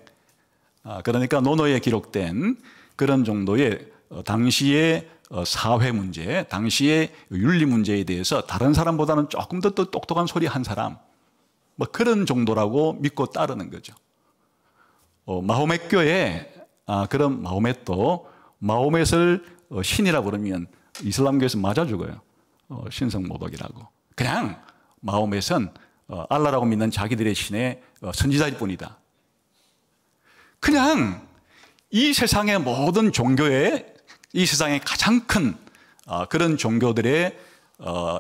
그러니까 논어에 기록된 그런 정도의 당시의 사회 문제, 당시의 윤리 문제에 대해서 다른 사람보다는 조금 더 똑똑한 소리 한 사람, 뭐 그런 정도라고 믿고 따르는 거죠. 마호멧교에 그런 마호멧도 마호멧을 신이라고 그러면 이슬람교에서 맞아 죽어요. 신성모독이라고. 그냥 마호멧은 알라라고 믿는 자기들의 신의 선지자일 뿐이다. 그냥 이 세상의 모든 종교에, 이 세상의 가장 큰 그런 종교들의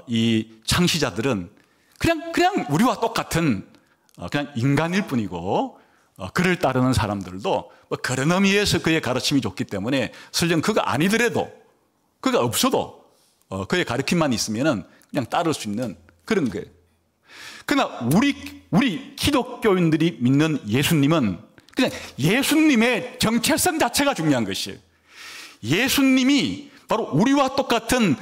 이 창시자들은 그냥 우리와 똑같은 그냥 인간일 뿐이고, 그를 따르는 사람들도 뭐 그런 의미에서 그의 가르침이 좋기 때문에 설령 그가 아니더라도, 그가 없어도 그의 가르침만 있으면은 그냥 따를 수 있는 그런 거예요. 그러나 우리 기독교인들이 믿는 예수님은 그냥 예수님의 정체성 자체가 중요한 것이에요. 예수님이 바로 우리와 똑같은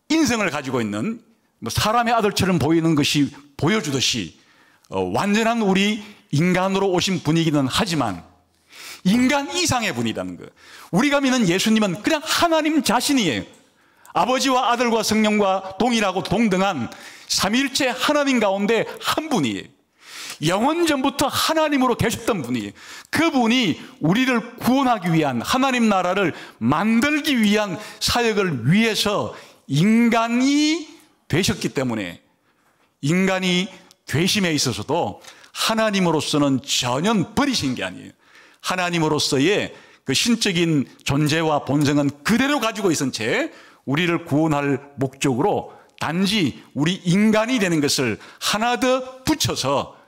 인성을 가지고 있는 사람의 아들처럼 보이는 것이 보여주듯이 완전한 우리 인간으로 오신 분이기는 하지만 인간 이상의 분이라는 거예요. 우리가 믿는 예수님은 그냥 하나님 자신이에요. 아버지와 아들과 성령과 동일하고 동등한 삼위일체 하나님 가운데 한 분이에요. 영원 전부터 하나님으로 계셨던 분이에요. 그분이 우리를 구원하기 위한, 하나님 나라를 만들기 위한 사역을 위해서 인간이 되셨기 때문에, 인간이 되심에 있어서도 하나님으로서는 전혀 버리신 게 아니에요. 하나님으로서의 그 신적인 존재와 본성은 그대로 가지고 있은 채 우리를 구원할 목적으로 단지 우리 인간이 되는 것을 하나 더 붙여서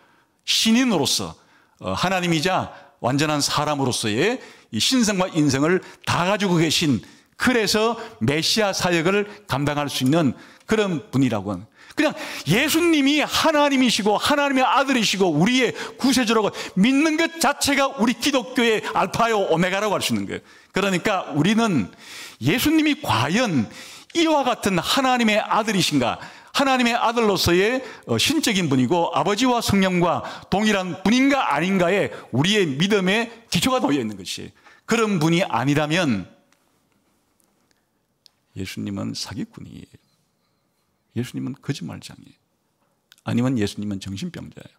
신인으로서, 하나님이자 완전한 사람으로서의 이 신성과 인성을 다 가지고 계신, 그래서 메시아 사역을 감당할 수 있는 그런 분이라고 하는, 그냥 예수님이 하나님이시고 하나님의 아들이시고 우리의 구세주라고 믿는 것 자체가 우리 기독교의 알파요 오메가라고 할 수 있는 거예요. 그러니까 우리는 예수님이 과연 이와 같은 하나님의 아들이신가, 하나님의 아들로서의 신적인 분이고 아버지와 성령과 동일한 분인가 아닌가에 우리의 믿음의 기초가 놓여 있는 것이, 그런 분이 아니라면 예수님은 사기꾼이에요. 예수님은 거짓말장이에요. 아니면 예수님은 정신병자예요.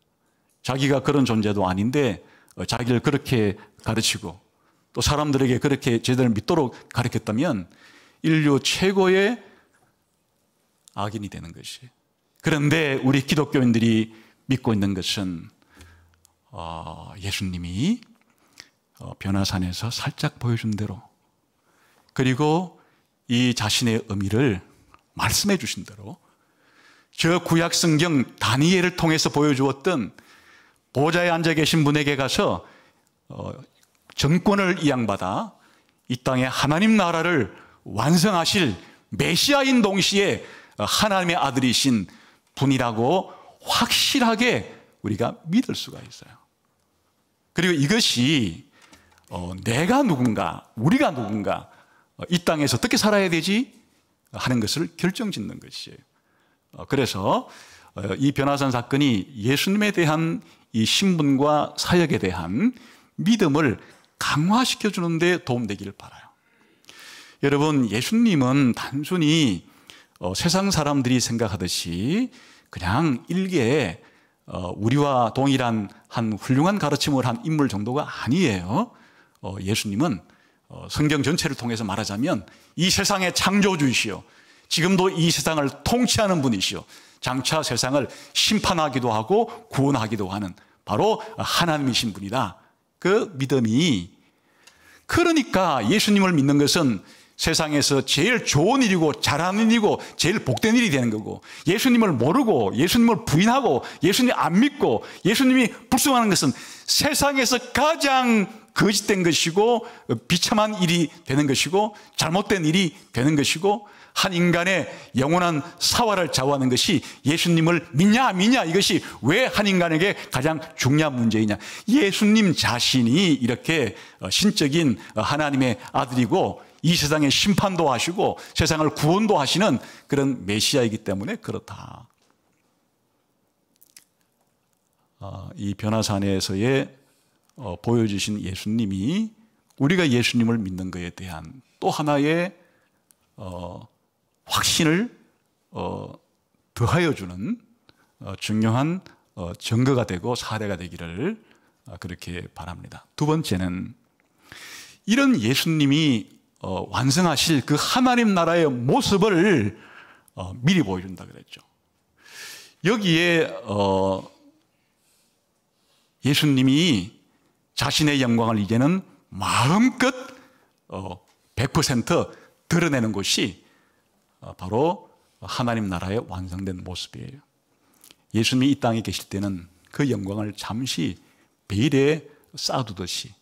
자기가 그런 존재도 아닌데 자기를 그렇게 가르치고 또 사람들에게 그렇게 제대로 믿도록 가르쳤다면 인류 최고의 악인이 되는 것이에요. 그런데 우리 기독교인들이 믿고 있는 것은 예수님이 변화산에서 살짝 보여준 대로, 그리고 이 자신의 의미를 말씀해 주신 대로 저 구약 성경 다니엘을 통해서 보여주었던 보좌에 앉아 계신 분에게 가서 정권을 이양받아 이 땅에 하나님 나라를 완성하실 메시아인 동시에 하나님의 아들이신 분이라고 확실하게 우리가 믿을 수가 있어요. 그리고 이것이 내가 누군가, 우리가 누군가, 이 땅에서 어떻게 살아야 되지? 하는 것을 결정짓는 것이에요. 그래서 이 변화산 사건이 예수님에 대한 이 신분과 사역에 대한 믿음을 강화시켜 주는 데 도움되기를 바라요. 여러분, 예수님은 단순히 세상 사람들이 생각하듯이 그냥 일개의 우리와 동일한 한 훌륭한 가르침을 한 인물 정도가 아니에요. 예수님은 성경 전체를 통해서 말하자면 이 세상의 창조주이시요, 지금도 이 세상을 통치하는 분이시요, 장차 세상을 심판하기도 하고 구원하기도 하는 바로 하나님이신 분이다. 그 믿음이, 그러니까 예수님을 믿는 것은 세상에서 제일 좋은 일이고 잘하는 일이고 제일 복된 일이 되는 거고, 예수님을 모르고 예수님을 부인하고 예수님 안 믿고 예수님이 불순하는 것은 세상에서 가장 거짓된 것이고 비참한 일이 되는 것이고 잘못된 일이 되는 것이고, 한 인간의 영원한 사활을 좌우하는 것이 예수님을 믿냐 안 믿냐, 이것이 왜 한 인간에게 가장 중요한 문제이냐. 예수님 자신이 이렇게 신적인 하나님의 아들이고 이 세상에 심판도 하시고 세상을 구원도 하시는 그런 메시아이기 때문에 그렇다. 이 변화산에서의 보여주신 예수님이 우리가 예수님을 믿는 것에 대한 또 하나의 확신을 더하여 주는 중요한 증거가 되고 사례가 되기를 그렇게 바랍니다. 두 번째는 이런 예수님이 완성하실 그 하나님 나라의 모습을 미리 보여준다 그랬죠. 여기에 예수님이 자신의 영광을 이제는 마음껏 100% 드러내는 것이 바로 하나님 나라의 완성된 모습이에요. 예수님이 이 땅에 계실 때는 그 영광을 잠시 베일에 쌓아두듯이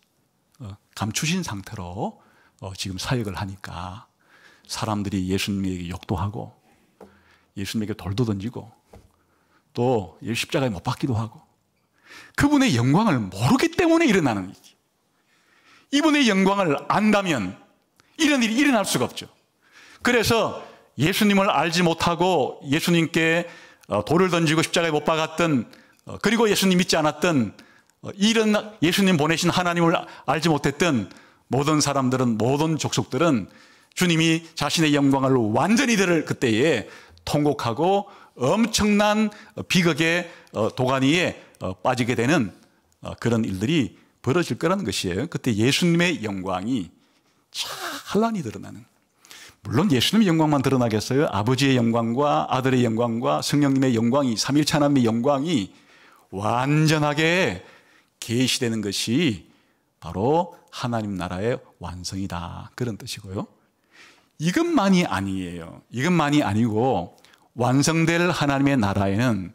감추신 상태로 지금 사역을 하니까 사람들이 예수님에게 욕도 하고 예수님에게 돌도 던지고 또 십자가에 못 박기도 하고, 그분의 영광을 모르기 때문에 일어나는 일이지. 이분의 영광을 안다면 이런 일이 일어날 수가 없죠. 그래서 예수님을 알지 못하고 예수님께 돌을 던지고 십자가에 못 박았던, 그리고 예수님 믿지 않았던, 이런 예수님 보내신 하나님을 알지 못했던 모든 사람들은, 모든 족속들은 주님이 자신의 영광을 완전히 들을 그때에 통곡하고 엄청난 비극의 도가니에 빠지게 되는 그런 일들이 벌어질 거라는 것이에요. 그때 예수님의 영광이 찬란히 드러나는, 물론 예수님의 영광만 드러나겠어요? 아버지의 영광과 아들의 영광과 성령님의 영광이, 삼위일체 하나님의 영광이 완전하게 계시되는 것이 바로 하나님 나라의 완성이다, 그런 뜻이고요. 이것만이 아니에요. 이것만이 아니고 완성될 하나님의 나라에는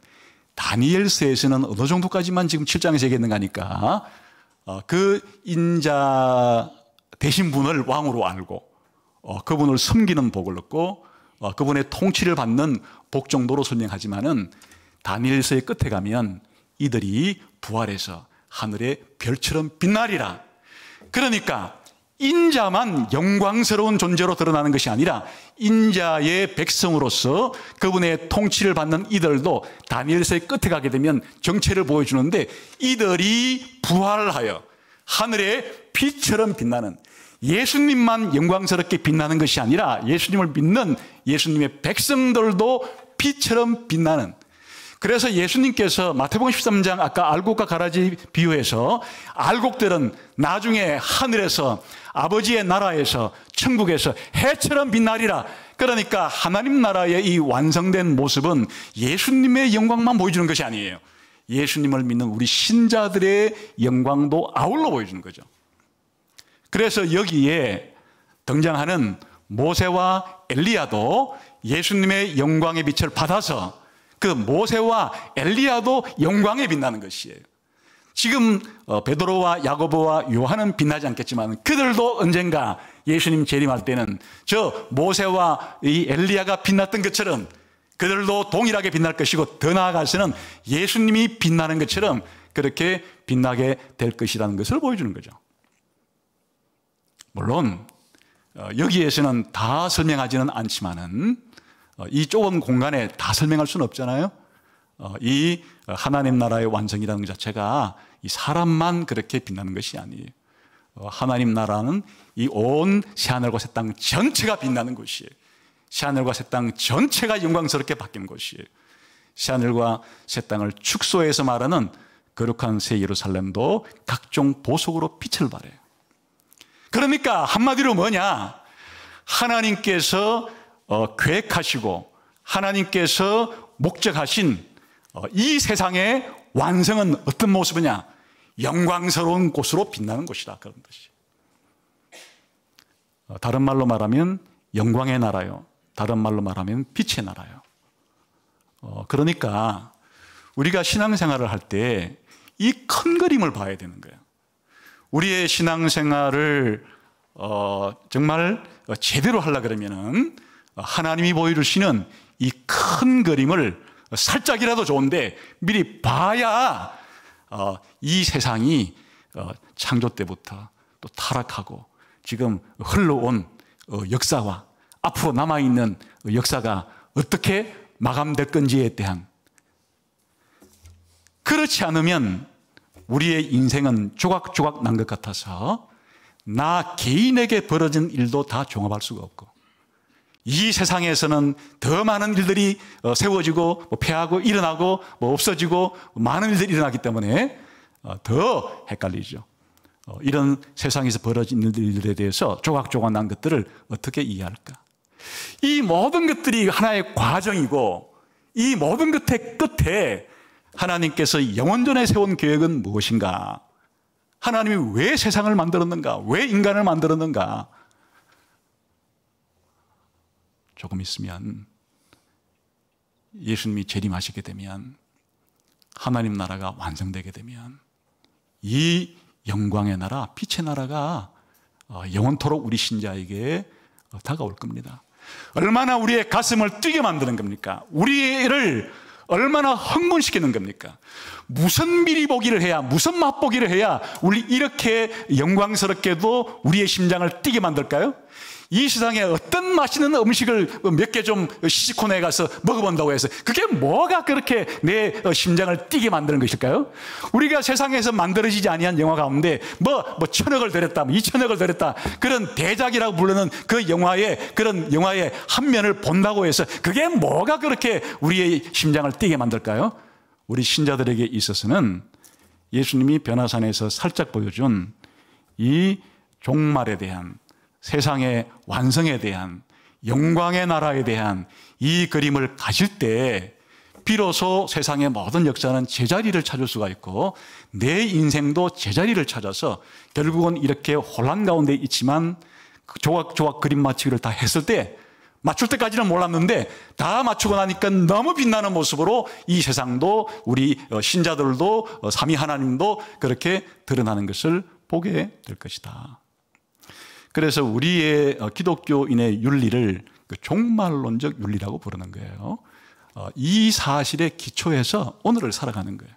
다니엘서에서는 어느 정도까지만 지금 7장에서 얘기했는가 하니까 그 인자 되신 분을 왕으로 알고 그분을 섬기는 복을 얻고 그분의 통치를 받는 복 정도로 설명하지만은 다니엘서의 끝에 가면 이들이 부활해서 하늘의 별처럼 빛나리라. 그러니까 인자만 영광스러운 존재로 드러나는 것이 아니라 인자의 백성으로서 그분의 통치를 받는 이들도 다니엘서의 끝에 가게 되면 정체를 보여주는데, 이들이 부활하여 하늘의 빛처럼 빛나는, 예수님만 영광스럽게 빛나는 것이 아니라 예수님을 믿는 예수님의 백성들도 빛처럼 빛나는. 그래서 예수님께서 마태복음 13장 아까 알곡과 가라지 비유해서 알곡들은 나중에 하늘에서 아버지의 나라에서 천국에서 해처럼 빛나리라. 그러니까 하나님 나라의 이 완성된 모습은 예수님의 영광만 보여주는 것이 아니에요. 예수님을 믿는 우리 신자들의 영광도 아울러 보여주는 거죠. 그래서 여기에 등장하는 모세와 엘리야도 예수님의 영광의 빛을 받아서 그 모세와 엘리야도 영광에 빛나는 것이에요. 지금 베드로와 야고보와 요한은 빛나지 않겠지만 그들도 언젠가 예수님 재림할 때는 저 모세와 이 엘리야가 빛났던 것처럼 그들도 동일하게 빛날 것이고, 더 나아가서는 예수님이 빛나는 것처럼 그렇게 빛나게 될 것이라는 것을 보여주는 거죠. 물론 여기에서는 다 설명하지는 않지만은 이 좁은 공간에 다 설명할 수는 없잖아요. 이 하나님 나라의 완성이라는 것 자체가 이 사람만 그렇게 빛나는 것이 아니에요. 하나님 나라는 이 온 새하늘과 새 땅 전체가 빛나는 곳이에요. 새하늘과 새 땅 전체가 영광스럽게 바뀌는 곳이에요. 새하늘과 새 땅을 축소해서 말하는 거룩한 새 예루살렘도 각종 보석으로 빛을 발해요. 그러니까 한마디로 뭐냐? 하나님께서 계획하시고 하나님께서 목적하신 이 세상의 완성은 어떤 모습이냐? 영광스러운 곳으로 빛나는 곳이다, 그런 뜻이에요. 다른 말로 말하면 영광의 나라요, 다른 말로 말하면 빛의 나라요. 그러니까 우리가 신앙생활을 할 때 이 큰 그림을 봐야 되는 거예요. 우리의 신앙생활을 정말 제대로 하려고 그러면은 하나님이 보여주시는 이 큰 그림을 살짝이라도 좋은데 미리 봐야 이 세상이 창조 때부터 또 타락하고 지금 흘러온 역사와 앞으로 남아있는 역사가 어떻게 마감될 건지에 대한, 그렇지 않으면 우리의 인생은 조각조각 난 것 같아서 나 개인에게 벌어진 일도 다 종합할 수가 없고, 이 세상에서는 더 많은 일들이 세워지고 폐하고 일어나고 없어지고 많은 일들이 일어나기 때문에 더 헷갈리죠. 이런 세상에서 벌어진 일들에 대해서 조각조각 난 것들을 어떻게 이해할까? 이 모든 것들이 하나의 과정이고 이 모든 것의 끝에 하나님께서 영원전에 세운 계획은 무엇인가? 하나님이 왜 세상을 만들었는가? 왜 인간을 만들었는가? 조금 있으면 예수님이 재림하시게 되면, 하나님 나라가 완성되게 되면 이 영광의 나라, 빛의 나라가 영원토록 우리 신자에게 다가올 겁니다. 얼마나 우리의 가슴을 뛰게 만드는 겁니까? 우리를 얼마나 흥분시키는 겁니까? 무슨 미리 보기를 해야, 무슨 맛보기를 해야 우리 이렇게 영광스럽게도 우리의 심장을 뛰게 만들까요? 이 세상에 어떤 맛있는 음식을 몇 개 좀 시식코너에 가서 먹어본다고 해서 그게 뭐가 그렇게 내 심장을 뛰게 만드는 것일까요? 우리가 세상에서 만들어지지 아니한 영화 가운데 뭐 1,000억을 들였다, 2,000억을 들였다, 그런 대작이라고 부르는 그 영화의, 그런 영화의 한 면을 본다고 해서 그게 뭐가 그렇게 우리의 심장을 뛰게 만들까요? 우리 신자들에게 있어서는 예수님이 변화산에서 살짝 보여준 이 종말에 대한, 세상의 완성에 대한, 영광의 나라에 대한 이 그림을 가질 때 비로소 세상의 모든 역사는 제자리를 찾을 수가 있고 내 인생도 제자리를 찾아서 결국은 이렇게 혼란 가운데 있지만 조각조각 그림 맞추기를 다 했을 때, 맞출 때까지는 몰랐는데 다 맞추고 나니까 너무 빛나는 모습으로 이 세상도 우리 신자들도 삼위 하나님도 그렇게 드러나는 것을 보게 될 것이다. 그래서 우리의 기독교인의 윤리를 종말론적 윤리라고 부르는 거예요. 이 사실에 기초해서 오늘을 살아가는 거예요.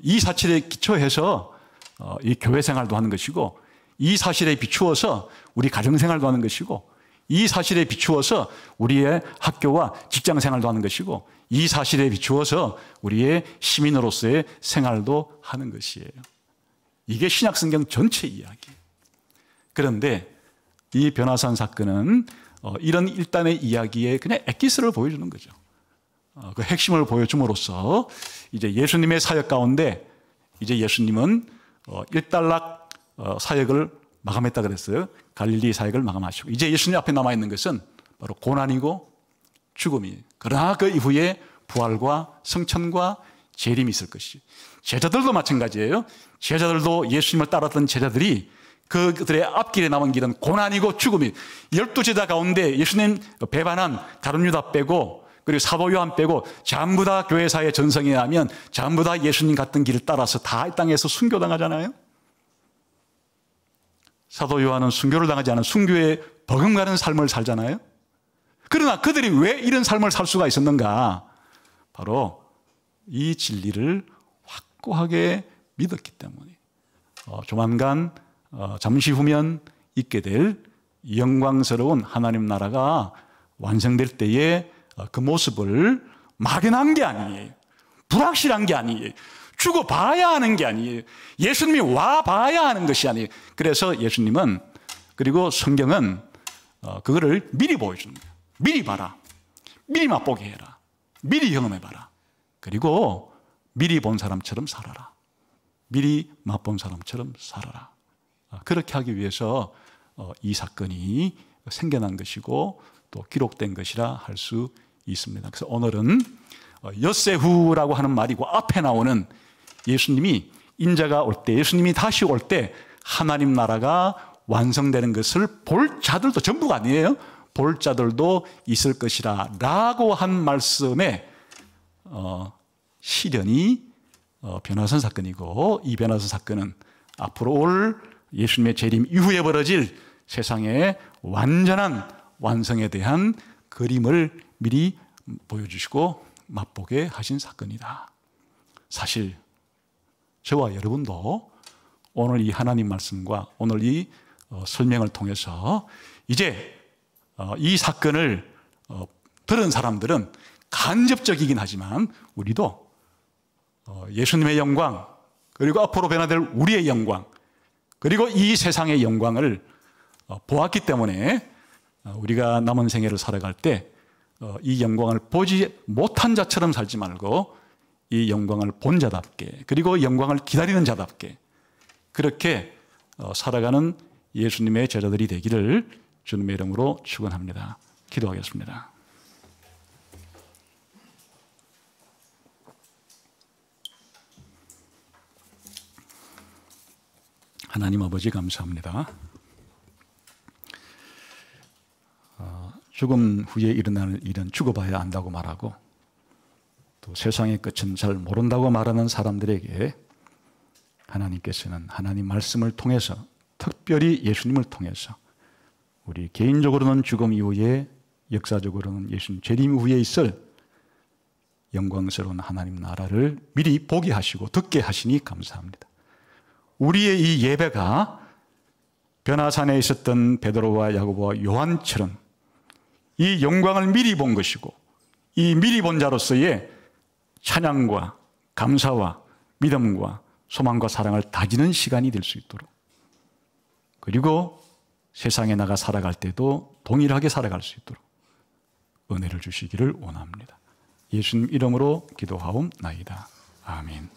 이 사실에 기초해서 이 교회 생활도 하는 것이고, 이 사실에 비추어서 우리 가정생활도 하는 것이고, 이 사실에 비추어서 우리의 학교와 직장 생활도 하는 것이고, 이 사실에 비추어서 우리의 시민으로서의 생활도 하는 것이에요. 이게 신약성경 전체 이야기예요. 그런데 이 변화산 사건은 이런 일단의 이야기에 그냥 엑기스를 보여주는 거죠. 그 핵심을 보여줌으로써 이제 예수님의 사역 가운데 이제 예수님은 일단락 사역을 마감했다 그랬어요. 갈릴리 사역을 마감하시고 이제 예수님 앞에 남아있는 것은 바로 고난이고 죽음이에요. 그러나 그 이후에 부활과 성천과 재림이 있을 것이죠. 제자들도 마찬가지예요. 제자들도 예수님을 따랐던 제자들이 그들의 앞길에 남은 길은 고난이고 죽음이, 12제자 가운데 예수님 배반한 가룟 유다 빼고 그리고 사도 요한 빼고 전부 다 교회사의 전성에 하면 전부 다 예수님 갔던 길을 따라서 다 이 땅에서 순교당하잖아요. 사도 요한은 순교를 당하지 않은 순교에 버금가는 삶을 살잖아요. 그러나 그들이 왜 이런 삶을 살 수가 있었는가? 바로 이 진리를 확고하게 믿었기 때문에 조만간 잠시 후면 있게 될 영광스러운 하나님 나라가 완성될 때에 그 모습을 막연한 게 아니에요. 불확실한 게 아니에요. 죽어봐야 하는 게 아니에요. 예수님이 와봐야 하는 것이 아니에요. 그래서 예수님은, 그리고 성경은 그거를 미리 보여주는 거예요. 미리 봐라. 미리 맛보게 해라. 미리 경험해봐라. 그리고 미리 본 사람처럼 살아라. 미리 맛본 사람처럼 살아라. 그렇게 하기 위해서 이 사건이 생겨난 것이고 또 기록된 것이라 할 수 있습니다. 그래서 오늘은 엿새후라고 하는 말이고 앞에 나오는 예수님이 인자가 올 때, 예수님이 다시 올 때 하나님 나라가 완성되는 것을 볼 자들도, 전부가 아니에요, 볼 자들도 있을 것이라 라고 한 말씀에 실현이 변화선 사건이고, 이 변화선 사건은 앞으로 올 예수님의 재림 이후에 벌어질 세상의 완전한 완성에 대한 그림을 미리 보여주시고 맛보게 하신 사건이다. 사실 저와 여러분도 오늘 이 하나님 말씀과 오늘 이 설명을 통해서 이제 이 사건을 들은 사람들은 간접적이긴 하지만 우리도 예수님의 영광, 그리고 앞으로 변화될 우리의 영광, 그리고 이 세상의 영광을 보았기 때문에 우리가 남은 생애를 살아갈 때 이 영광을 보지 못한 자처럼 살지 말고 이 영광을 본 자답게, 그리고 영광을 기다리는 자답게 그렇게 살아가는 예수님의 제자들이 되기를 주님의 이름으로 축원합니다. 기도하겠습니다. 하나님 아버지 감사합니다. 죽음 후에 일어나는 일은 죽어봐야 안다고 말하고, 또 세상의 끝은 잘 모른다고 말하는 사람들에게 하나님께서는 하나님 말씀을 통해서, 특별히 예수님을 통해서 우리 개인적으로는 죽음 이후에, 역사적으로는 예수님 재림 후에 있을 영광스러운 하나님 나라를 미리 보게 하시고 듣게 하시니 감사합니다. 우리의 이 예배가 변화산에 있었던 베드로와 야고보와 요한처럼 이 영광을 미리 본 것이고, 이 미리 본 자로서의 찬양과 감사와 믿음과 소망과 사랑을 다지는 시간이 될 수 있도록, 그리고 세상에 나가 살아갈 때도 동일하게 살아갈 수 있도록 은혜를 주시기를 원합니다. 예수님 이름으로 기도하옵나이다. 아멘.